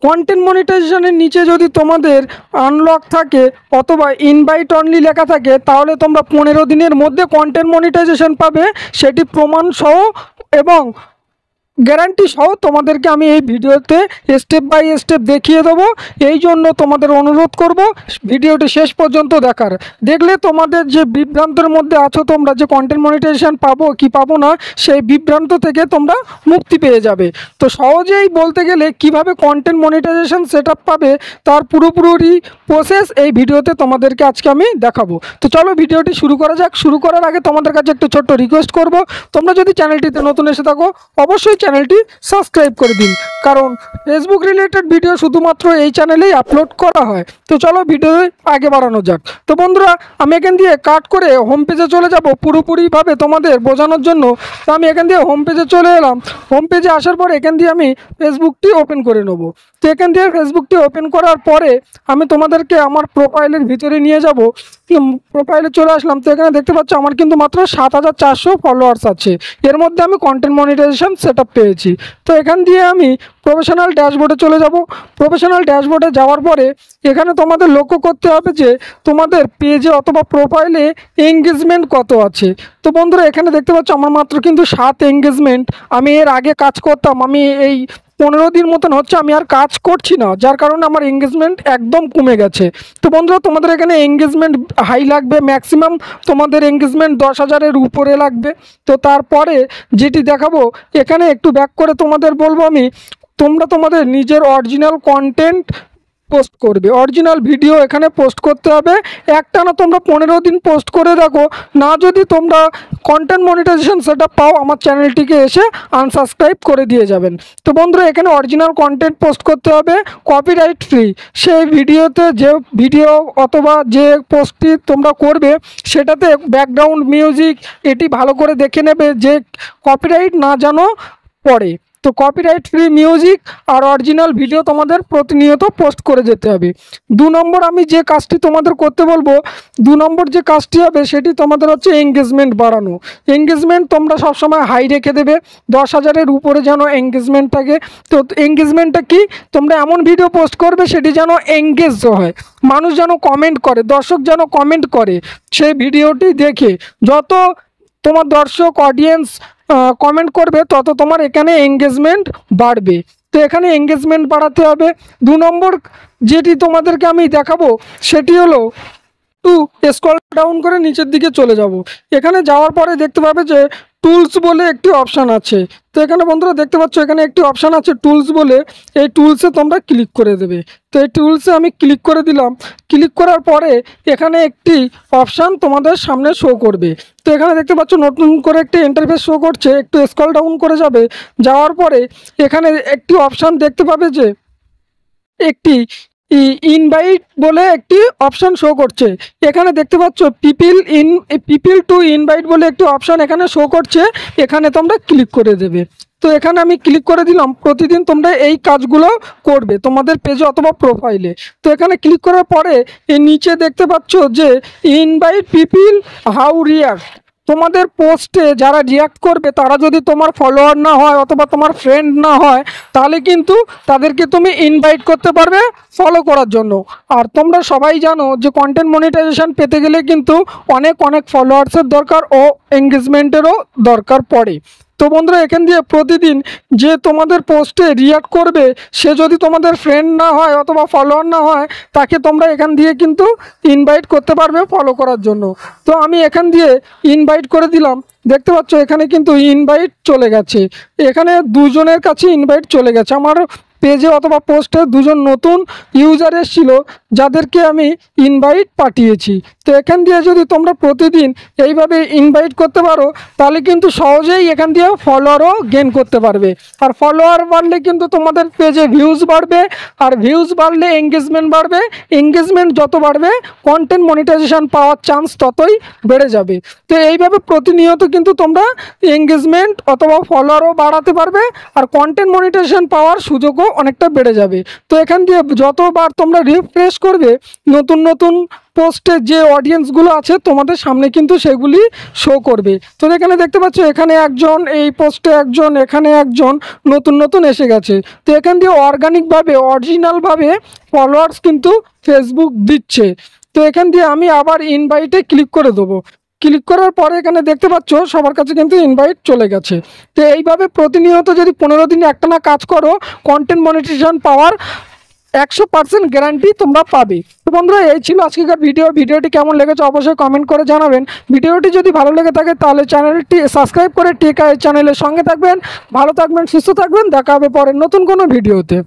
Content মনিটাইজেশনের নিচে যদি তোমাদের আনলক থাকে অথবা ইনভাইট অনলি লেখা থাকে তাহলে তোমরা 15 দিনের মধ্যে কন্টেন্ট মনিটাইজেশন পাবে, সেটি প্রমাণ সহ এবং গ্যারান্টি সহ তোমাদেরকে আমি এই ভিডিওতে স্টেপ বাই স্টেপ দেখিয়ে দেবো। এই জন্য তোমাদের অনুরোধ করব ভিডিওটি শেষ পর্যন্ত দেখার। দেখলে তোমাদের যে বিভ্রান্তের মধ্যে আছো তোমরা, যে কন্টেন্ট মনিটাইজেশন পাবো কি পাবো না, সেই বিভ্রান্ত থেকে তোমরা মুক্তি পেয়ে যাবে। তো সহজেই বলতে গেলে কিভাবে কন্টেন্ট মনিটাইজেশন সেটআপ পাবে তার পুরোপুরি প্রসেস এই ভিডিওতে তোমাদেরকে আজকে আমি দেখাবো। তো চলো ভিডিওটি শুরু করা যাক। শুরু করার আগে তোমাদের কাছে একটু ছোট্ট রিকোয়েস্ট করব, তোমরা যদি চ্যানেলটিতে নতুন এসে থাকো অবশ্যই চ্যানেলটি সাবস্ক্রাইব করে দিন, কারণ ফেসবুক রিলেটেড ভিডিও শুধুমাত্র এই চ্যানেলেই আপলোড করা হয়। তো চলো ভিডিও আগে বাড়ানো যাক। তো বন্ধুরা, আমি এখান দিয়ে কাট করে হোম পেজে চলে যাব পুরোপুরিভাবে তোমাদের বোঝানোর জন্য। তো আমি এখান দিয়ে হোম পেজে চলে এলাম। হোম পেজে আসার পর এখান দিয়ে আমি ফেসবুকটি ওপেন করে নেব। তো এখান দিয়ে ফেসবুকটি ওপেন করার পরে আমি তোমাদেরকে আমার প্রোফাইলের ভিতরে নিয়ে যাব। প্রোফাইলে চলে আসলাম। তো এখানে দেখতে পাচ্ছ আমার কিন্তু মাত্র 7400 ফলোয়ার্স আছে। এর মধ্যে আমি কন্টেন্ট মনিটাইজেশন সেটআপ পেয়েছি। তো এখান দিয়ে আমি প্রফেশনাল ড্যাশবোর্ডে চলে যাব। প্রফেশনাল ড্যাশবোর্ডে যাওয়ার পরে এখানে তোমাদের লক্ষ্য করতে হবে যে তোমাদের পেজে অথবা প্রোফাইলে এঙ্গেজমেন্ট কত আছে। তো বন্ধুরা, এখানে দেখতে পাচ্ছ আমার মাত্র কিন্তু 7 এঙ্গেজমেন্ট। আমি এর আগে কাজ করতাম, আমি এই 15 দিন মতন হচ্ছে আমি আর কাজ করছি না, যার কারণে আমার এঙ্গেজমেন্ট একদম কমে গেছে। তো বন্ধুরা, তোমাদের এখানে এঙ্গেজমেন্ট হাই লাগবে, ম্যাক্সিমাম তোমাদের এঙ্গেজমেন্ট 10,000-এর উপরে লাগবে। তো তারপরে যেটি দেখাবো, এখানে একটু ব্যাক করে তোমাদের বলবো আমি, তোমরা তোমাদের নিজের অরিজিনাল কন্টেন্ট পোস্ট করবে, অরিজিনাল ভিডিও এখানে পোস্ট করতে হবে। একটানা তোমরা 15 দিন পোস্ট করে দেখো, না যদি তোমরা কন্টেন্ট মনিটাইজেশন সেটআপ পাও আমার চ্যানেলটিকে এসে আনসাবস্ক্রাইব করে দিয়ে যাবেন। তো বন্ধুরা, এখানে অরিজিনাল কন্টেন্ট পোস্ট করতে হবে কপিরাইট ফ্রি। সেই ভিডিওতে যে ভিডিও অথবা যে পোস্টটি তোমরা করবে সেটাতে ব্যাকগ্রাউন্ড মিউজিক এটি ভালো করে দেখে নেবে যে কপিরাইট না যেন পড়ে। তো কপিরাইট ফ্রি মিউজিক আর অরিজিনাল ভিডিও তোমাদের প্রতিনিয়ত পোস্ট করে যেতে হবে। 2 নম্বর আমি যে কাজটি তোমাদের করতে বলবো, 2 নম্বর যে কাজটি হবে সেটি তোমাদের হচ্ছে এঙ্গেজমেন্ট বাড়ানো। এঙ্গেজমেন্ট তোমরা সবসময় হাই রেখে দেবে, 10,000-এর উপরে যেন এঙ্গেজমেন্ট থাকে। তো এঙ্গেজমেন্টটা কি, তোমরা এমন ভিডিও পোস্ট করবে সেটি যেন এঙ্গেজ হয়, মানুষ যেন কমেন্ট করে, দর্শক যেন কমেন্ট করে সেই ভিডিওটি দেখে। যত তোমার দর্শক অডিয়েন্স কমেন্ট করবে তত তোমার এখানে এঙ্গেজমেন্ট বাড়বে। তো এখানে এঙ্গেজমেন্ট বাড়াতে হবে। 2 নম্বর যেটি তোমাদেরকে আমি দেখাবো সেটি হলো স্ক্রল ডাউন করে নিচের দিকে চলে যাব। এখানে যাওয়ার পরে দেখতে পাবে যে টুলস বলে একটি অপশান আছে। তো এখানে বন্ধুরা দেখতে পাচ্ছ এখানে একটি অপশান আছে টুলস বলে, এই টুলসে তোমরা ক্লিক করে দেবে। তো এই টুলসে আমি ক্লিক করে দিলাম। ক্লিক করার পরে এখানে একটি অপশান তোমাদের সামনে শো করবে। তো এখানে দেখতে পাচ্ছ নতুন করে একটি ইন্টারফেস শো করছে। একটু স্ক্রল ডাউন করে যাবে, যাওয়ার পরে এখানে একটি অপশান দেখতে পাবে যে একটি ইনভাইট বলে একটি অপশান শো করছে। এখানে দেখতে পাচ্ছ পিপল টু ইনভাইট বলে একটি অপশান এখানে শো করছে, এখানে তোমরা ক্লিক করে দেবে। তো এখানে আমি ক্লিক করে দিলাম। প্রতিদিন তোমরা এই কাজগুলো করবে তোমাদের পেজে অথবা প্রোফাইলে। তো এখানে ক্লিক করার পরে এই নিচে দেখতে পাচ্ছ যে ইনভাইট পিপল হাউ রিয়াক্ট, তোমাদের পোস্টে যারা রিয়াক্ট করবে তারা যদি তোমার ফলোয়ার না হয় অথবা তোমার ফ্রেন্ড না হয় তাহলে কিন্তু তাদেরকে তুমি ইনভাইট করতে পারবে ফলো করার জন্য। আর তোমরা সবাই জানো যে কন্টেন্ট মনিটাইজেশন পেতে গেলে কিন্তু অনেক ফলোয়ার্সের দরকার ও এঙ্গেজমেন্টেরও দরকার পড়ে। তো বন্ধুরা, এখান দিয়ে প্রতিদিন যে তোমাদের পোস্টে রিয়াক্ট করবে সে যদি তোমাদের ফ্রেন্ড না হয় অথবা ফলোয়ার না হয় তাকে তোমরা এখান দিয়ে কিন্তু ইনভাইট করতে পারবে ফলো করার জন্য। তো আমি এখান দিয়ে ইনভাইট করে দিলাম। দেখতে পাচ্ছ এখানে কিন্তু ইনভাইট চলে গেছে, এখানে 2 জনের কাছে ইনভাইট চলে গেছে। আমার পেজে অথবা পোস্টে 2 জন নতুন ইউজার এসেছিল যাদেরকে আমি ইনভাইট পাঠিয়েছি। তো এখান দিয়ে যদি তোমরা প্রতিদিন এইভাবে ইনভাইট করতে পারো তাহলে কিন্তু সহজেই এখান দিয়ে ফলোয়ারও গেইন করতে পারবে। আর ফলোয়ার বাড়লে কিন্তু তোমাদের পেজে ভিউজ বাড়বে, আর ভিউজ বাড়লে এঙ্গেজমেন্ট বাড়বে। এঙ্গেজমেন্ট যত বাড়বে কন্টেন্ট মনিটাইজেশন পাওয়ার চান্স ততই বেড়ে যাবে। তো এইভাবে প্রতিনিয়ত কিন্তু তোমরা এঙ্গেজমেন্ট অথবা ফলোয়ারও বাড়াতে পারবে আর কন্টেন্ট মনিটাইজেশন পাওয়ার সুযোগও অনেকটা বেড়ে যাবে। তো এখান দিয়ে যতবার তোমরা রিফ্রেশ করবে নতুন নতুন পোস্টে যে অডিয়েন্সগুলো আছে তোমাদের সামনে কিন্তু সেগুলি শো করবে। তো এখানে দেখতে পাচ্ছ এখানে একজন, এই পোস্টে একজন, এখানে একজন নতুন নতুন এসে গেছে। তো এখান দিয়ে অর্গানিকভাবে অরিজিনালভাবে ফলোয়ার্স কিন্তু ফেসবুক দিচ্ছে। তো এখান দিয়ে আমি আবার ইনভাইটে ক্লিক করে দেবো। ক্লিক করার পরে এখানে দেখতে পাচ্ছ সবার কাছে কিন্তু ইনভাইট চলে গেছে। তো এইভাবে প্রতিনিয়ত যদি 15 দিনে একটানা কাজ করো, কন্টেন্ট মনিটাইজেশন পাওয়ার 100% গ্যারান্টি তোমরা পাবে। তো বন্ধুরা, এই ছিল আজকের ভিডিওটি কেমন লেগেছে অবশ্যই কমেন্ট করে জানাবেন। ভিডিওটি যদি ভালো লেগে থাকে তাহলে চ্যানেলটি সাবস্ক্রাইব করে টেক আই চ্যানেলের সঙ্গে থাকবেন। ভালো থাকবেন, সুস্থ থাকবেন, দেখা হবে পরের নতুন কোনো ভিডিওতে।